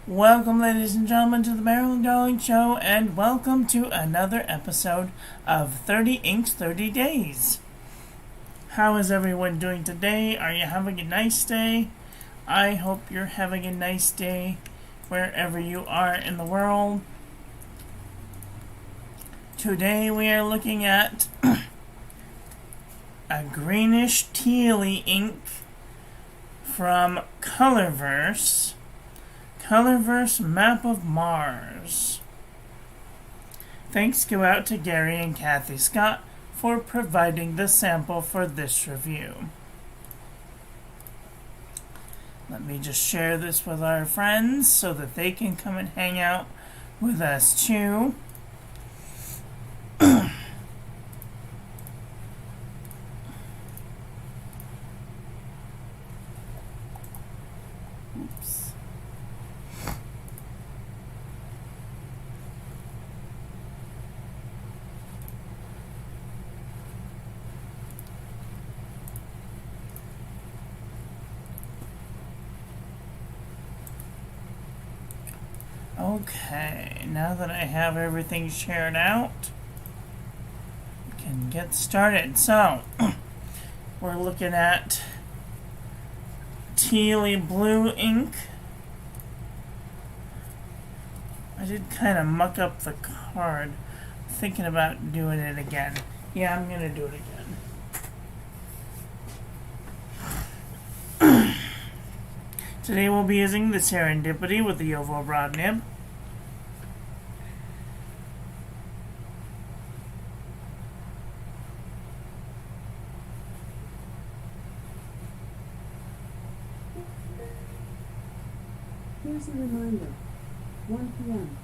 Welcome, ladies and gentlemen, to the Marilyn Darling Show, and welcome to another episode of 30 Inks 30 Days. How is everyone doing today? Are you having a nice day? I hope you're having a nice day wherever you are in the world. Today we are looking at a greenish tealy ink from Colorverse Map of Mars. Thanks go out to Gary and Kathy Scott for providing the sample for this review. Let me just share this with our friends so that they can come and hang out with us too. Oops. Okay, now that I have everything shared out, we can get started. So, we're looking at tealy blue ink. I did kind of muck up the card. I'm thinking about doing it again. Yeah, I'm going to do it again. Today we'll be using the Serendipity with the oval broad nib. Here's a reminder, 1 p.m.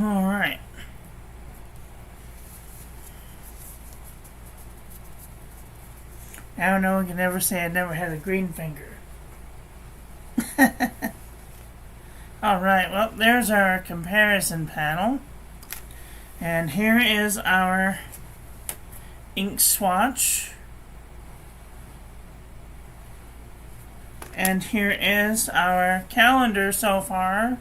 Alright. Now no one can ever say I never had a green finger. Alright, well, there's our comparison panel. And here is our ink swatch. And here is our calendar so far.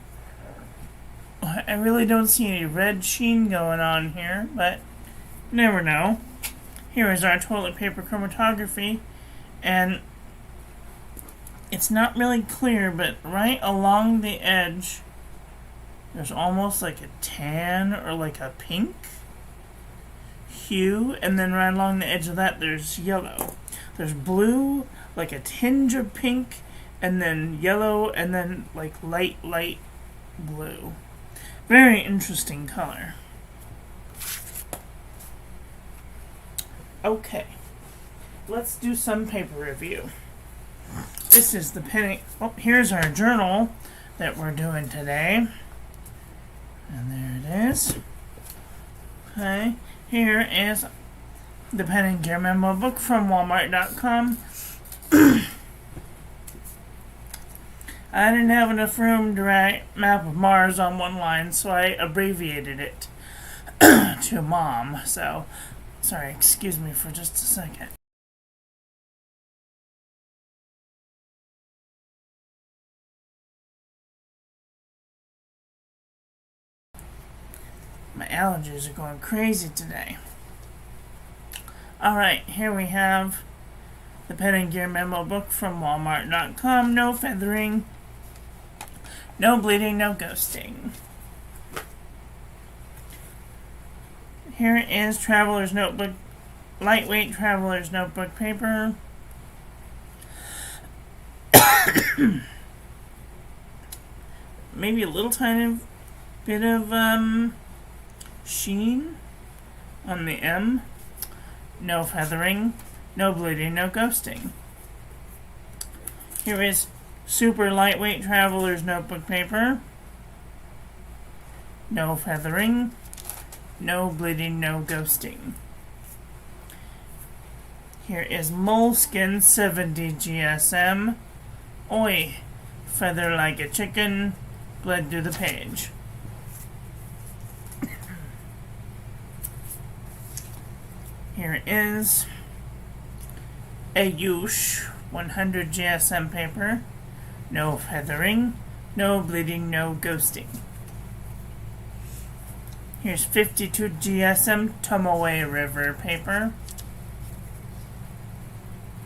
I really don't see any red sheen going on here, but you never know. Here is our toilet paper chromatography, and it's not really clear, but right along the edge there's almost like a tan or like a pink hue, and then right along the edge of that there's yellow. There's blue, like a tinge of pink, and then yellow, and then like light blue. Very interesting color. Okay, let's do some paper review. This is the penny. Oh, here's our journal that we're doing today. And there it is. Okay, here is the Pen and Gear Memo book from Walmart.com. I didn't have enough room to write Map of Mars on one line, so I abbreviated it to Mom. So, sorry, excuse me for just a second. My allergies are going crazy today. Alright, here we have the Pen and Gear Memo book from Walmart.com. No feathering, no bleeding, no ghosting. Here is Traveler's Notebook, lightweight Traveler's Notebook paper. Maybe a little tiny bit of sheen on the M. No feathering, no bleeding, no ghosting. Here is super lightweight Traveler's Notebook paper. No feathering, no bleeding, no ghosting. Here is Moleskin 70 GSM. Oi, feather like a chicken, bled through the page. Here is Ayush 100 GSM paper. No feathering, no bleeding, no ghosting. Here's 52 GSM Tomoe River paper.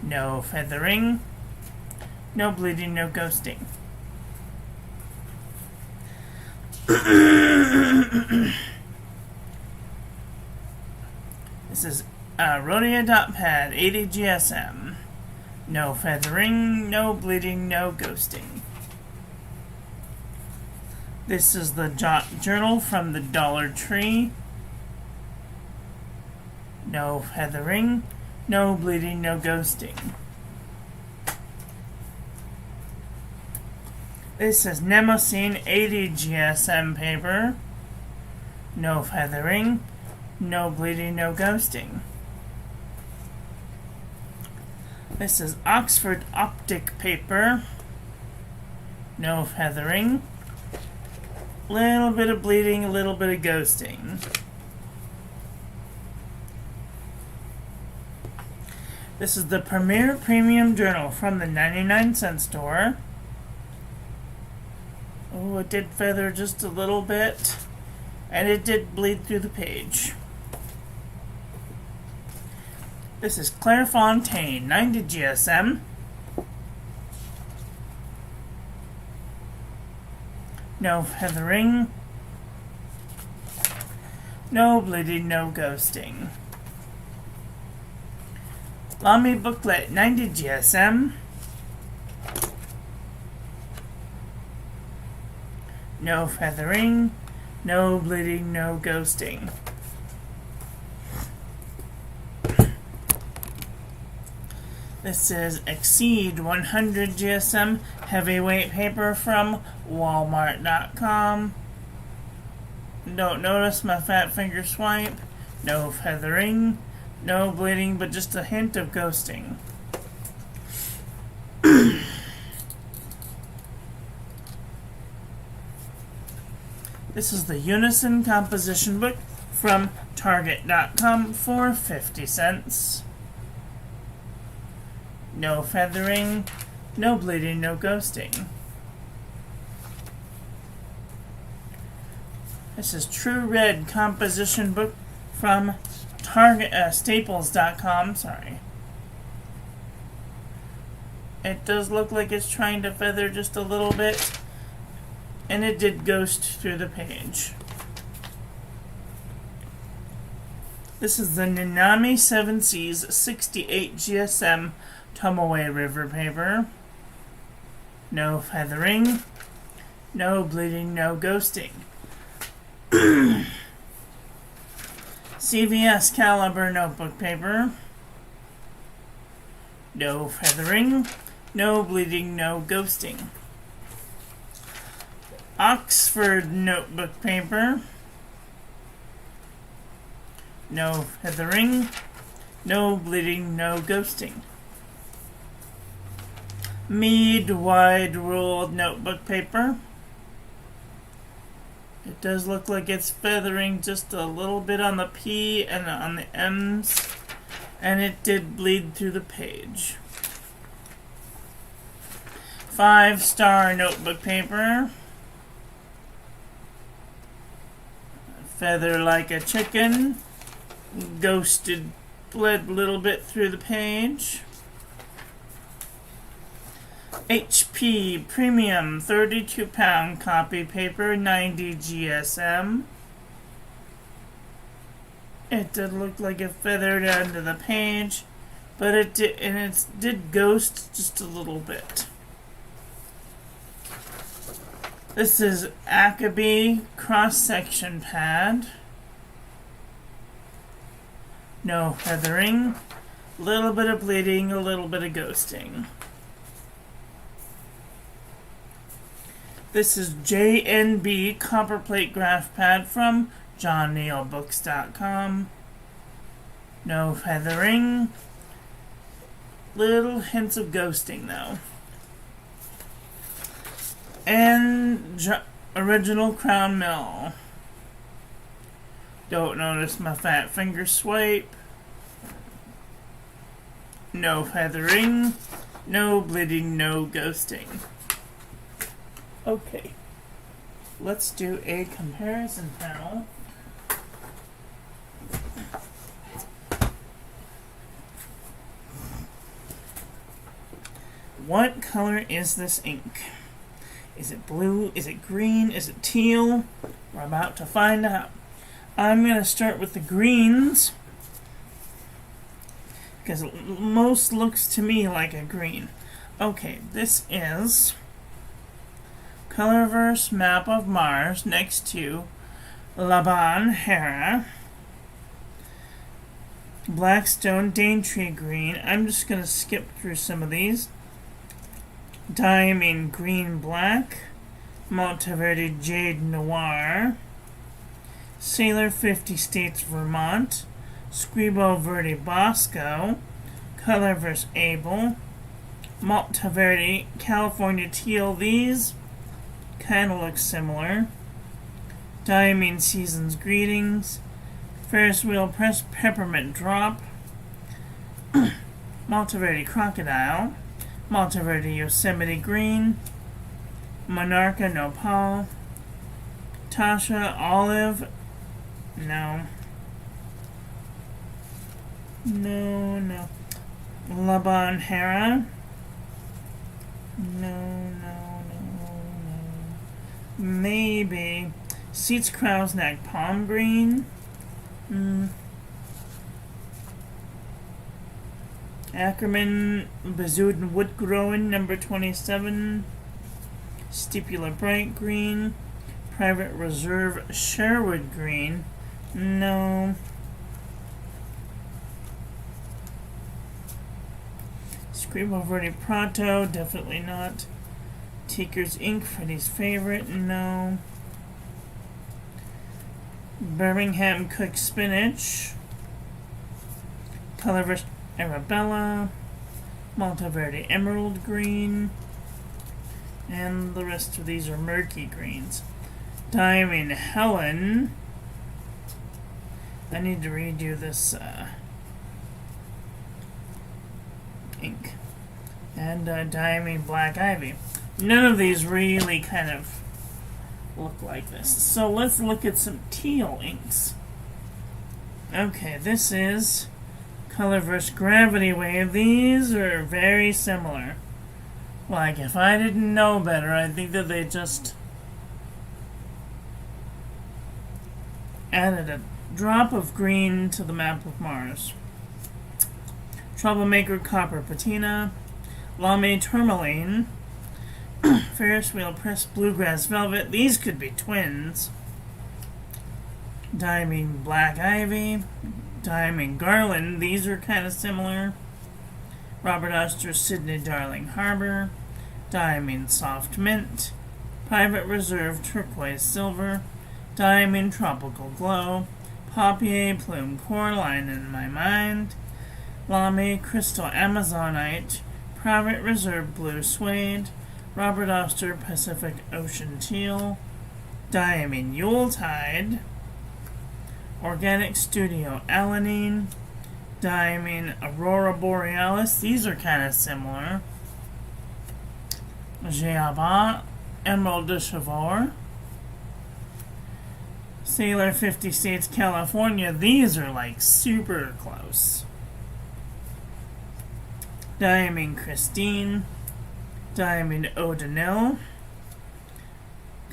No feathering, no bleeding, no ghosting. This is Rhodia dot pad 80 GSM. No feathering, no bleeding, no ghosting. This is the journal from the Dollar Tree. No feathering, no bleeding, no ghosting. This is Nemosine 80 GSM paper. No feathering, no bleeding, no ghosting. This is Oxford Optic paper. No feathering. Little bit of bleeding, a little bit of ghosting. This is the Premier Premium Journal from the 99-cent store. Oh, it did feather just a little bit, and it did bleed through the page. This is Clairefontaine 90 GSM. No feathering, no bleeding, no ghosting. Lamy Booklet 90 GSM. No feathering, no bleeding, no ghosting. This is Exceed 100 GSM heavyweight paper from Walmart.com. Don't notice my fat finger swipe. No feathering, no bleeding, but just a hint of ghosting. This is the Unison composition book from Target.com for 50 cents. No feathering, no bleeding, no ghosting. This is True Red composition book from Staples.com. Sorry. It does look like it's trying to feather just a little bit, and it did ghost through the page. This is the Nanami 7 Seas 68 GSM Tomoe River paper. No feathering, no bleeding, no ghosting. CVS Caliber notebook paper. No feathering, no bleeding, no ghosting. Oxford notebook paper. No feathering, no bleeding, no ghosting. Mead wide ruled notebook paper. It does look like it's feathering just a little bit on the P and on the M's, and it did bleed through the page. 5-star notebook paper. Feather like a chicken. Ghosted, bled a little bit through the page. HP Premium 32-pound copy paper, 90 GSM. It did look like it feathered onto the page, but it did ghost just a little bit. This is Akabe cross-section pad. No feathering, a little bit of bleeding, a little bit of ghosting. This is JNB Copperplate Graph Pad from JohnNeilBooks.com. No feathering. Little hints of ghosting though. And original Crown Mill. Don't notice my fat finger swipe. No feathering. No bleeding, no ghosting. Okay, let's do a comparison panel. What color is this ink? Is it blue? Is it green? Is it teal? We're about to find out. I'm going to start with the greens, because most looks to me like a green. Okay, this is Colorverse Map of Mars next to Laban Hera. Blackstone Daintree Green. I'm just going to skip through some of these. Diamond Green Black. Monteverde Jade Noir. Sailor 50 States Vermont. Scribo Verde Bosco. Colorverse Able. Monteverde California Teal. These kind of look similar. Diamond Seasons Greetings. Ferris Wheel Press Peppermint Drop. Monteverde Crocodile. Monteverde Yosemite Green. Monarcha Nopal. Tasha Olive. No. No. Laban Hera. No. Maybe Seats Crow's Neck Palm Green. Ackerman Bazoodan Wood Growing number 27. Stipula Bright Green. Private Reserve Sherwood Green. No. Scribo Verde Prato, definitely not. Tinker's Ink, Freddy's Favorite, no. Birmingham Cooked Spinach. Colorverse Arabella. Monteverde Emerald Green. And the rest of these are murky greens. Diamond Helen. I need to redo this ink. And Diamond Black Ivy. None of these really kind of look like this. So let's look at some teal inks. Okay, this is Colorverse Gravity Wave. These are very similar. Like, if I didn't know better, I think that they just added a drop of green to the map of Mars. Troublemaker Copper Patina, Lame Tourmaline, Ferris Wheel Pressed Bluegrass Velvet. These could be twins. Diamond Black Ivy, Diamond Garland. These are kind of similar. Robert Oster Sydney Darling Harbor, Diamond Soft Mint, Private Reserve Turquoise Silver, Diamond Tropical Glow, Papier Plume Coraline in My Mind, Lame Crystal Amazonite, Private Reserve Blue Suede, Robert Oster Pacific Ocean Teal, Diamond Yuletide, Organic Studio Alanine, Diamond Aurora Borealis. These are kind of similar. Giaba Emerald de Chavour, Sailor 50 States California. These are like super close. Diamond Christine, Diamond O'Donnell,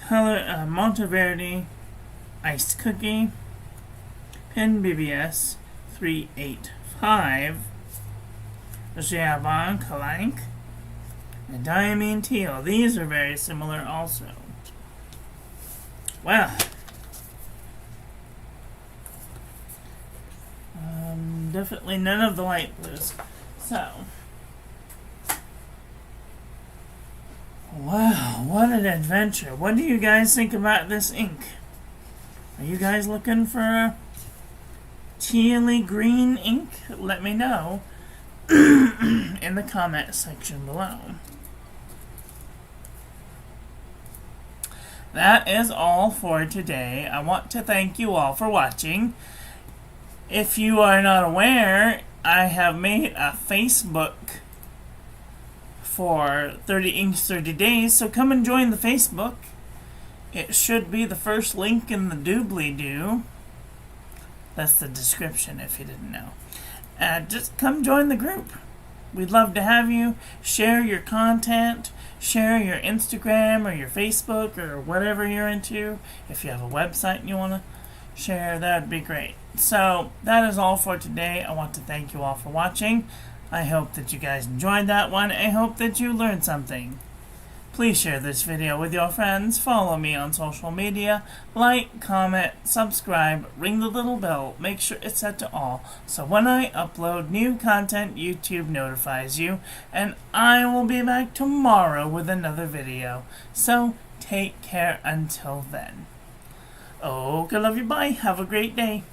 Color Monteverde Iced Cookie, Pen BBS 385, Giaban Kalank, and Diamond Teal. These are very similar also. Well, definitely none of the light blues. So, wow, what an adventure. What do you guys think about this ink? Are you guys looking for a tealy green ink? Let me know in the comment section below. That is all for today. I want to thank you all for watching. If you are not aware, I have made a Facebook for 30 Inks 30 Days, so come and join the Facebook. It should be the first link in the doobly-doo. That's the description if you didn't know. Just come join the group. We'd love to have you. Share your content. Share your Instagram or your Facebook or whatever you're into. If you have a website and you want to share, that would be great. So that is all for today. I want to thank you all for watching. I hope that you guys enjoyed that one. I hope that you learned something. Please share this video with your friends. Follow me on social media. Like, comment, subscribe, ring the little bell. Make sure it's set to all. So when I upload new content, YouTube notifies you. And I will be back tomorrow with another video. So take care until then. Okay, love you. Bye. Have a great day.